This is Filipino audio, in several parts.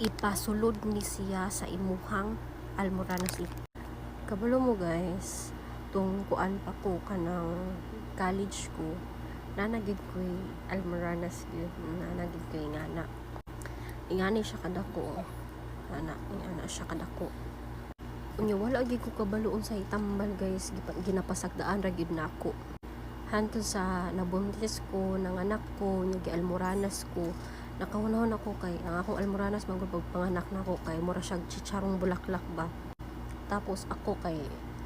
ipasulod ni siya sa imuhang almoranas. Kabalo mo guys, tung kuan pa ko kanang college ko, nanagid ko'y almoranas gyud, nanagid ko'y ingani siya kadako, ingana siya kadako. Unya wala gyud ko kabaloon sa itambal guys, ginapasagdaan ra gyud nako. Hantod sa nabuntis ko, nanganak ko, nya gialmoranas ko, nakahunahon ako kay ang akong almoranas magpag panganak nako kay mura siya chicharong bulaklak ba. Tapos ako kay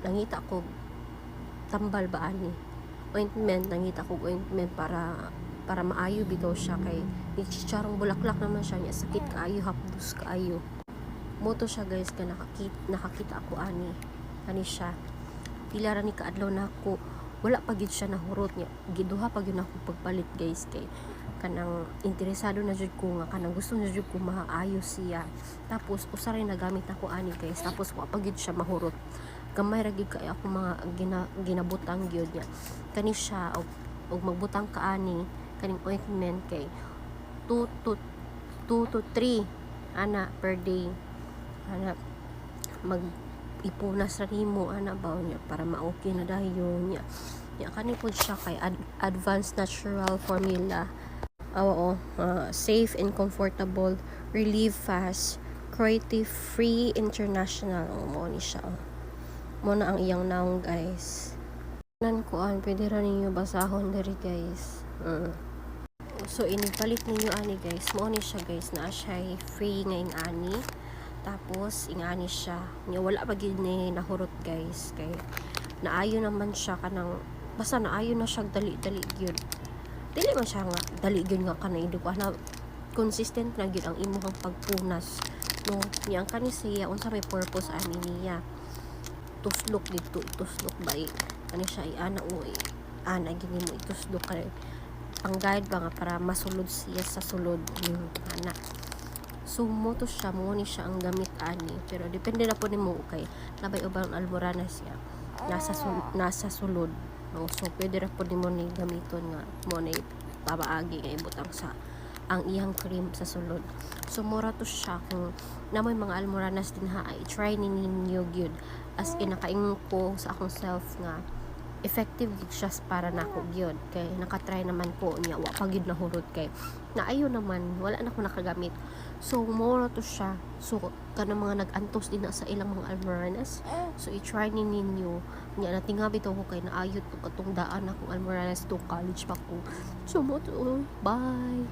nangita ko tambal ba ani ointment, nangita ko ointment para maayo bitaw siya kay ni chicharong bulaklak naman siya, nya sakit kaayo, hapdos kaayo. Moto siya guys ka nakakita ako ani siya pila ra ni kaadlaw nako, wala pa gid siya nahurot niya, giduha pa gyud ako pagpalit guys kay kanang interesado na jud ko nga kanang gusto na jud ko maayos siya. Tapos usa rin nagamit ako ani guys, tapos wa pa gid siya mahurot, gamay ra gid kay ako mga ginabutang gyud niya kani siya og magbutang ka ani kaning ointment kay 2 to 3 ana per day ana mag ipunas ra nimo ana ba niya para ma-okay na dayon niya kani pud siya kay advanced natural formula. Safe and comfortable, relieve fast, cruelty free international. Mo ni siya. Mo na ang iyang naong guys. Nan kuan pwede ra ninyo basahon diri guys. So inipalit ninyo ani guys. Mo ni siya guys, na siya free nga ingani. Tapos ingani siya. Nya wala pa gid ni nahurot guys kay naayo naman siya kanang basta naayo na siya dali-dali gyud. Dili man siya nga dali gyud nga kanay ko na consistent na gyud ang imong pagpunas no niya ang kani siya unsa may purpose ani niya tuslok dito ituslok ba kani siya ana ana gini mo ituslok kay ang guide ba nga para masulod siya sa sulod ana. So mo to siya, mo ni siya ang gamit ani, pero depende na po nimo kay labay ubang almoranas siya nasa sulod. No, so pwede ra po nimo ni gamiton nga mo na pabaagi nga ibutang sa ang iyang cream sa sulod. So mura to siya kung namoy mga almoranas din ha, i try ninyo gyud as in nakaingon ko sa akong self nga effective gyud siya para nako gyud kay nakatry naman ko niya wa pa gyud nahurot kay naayo naman wala na ko nakagamit. So mura to siya, so kanang mga nag-antos din na sa ilang mga almoranas, so i-try ninyo nya natingabi to ko kay naayot to katong daan akong almoranas to college pa ko. So mo to, bye.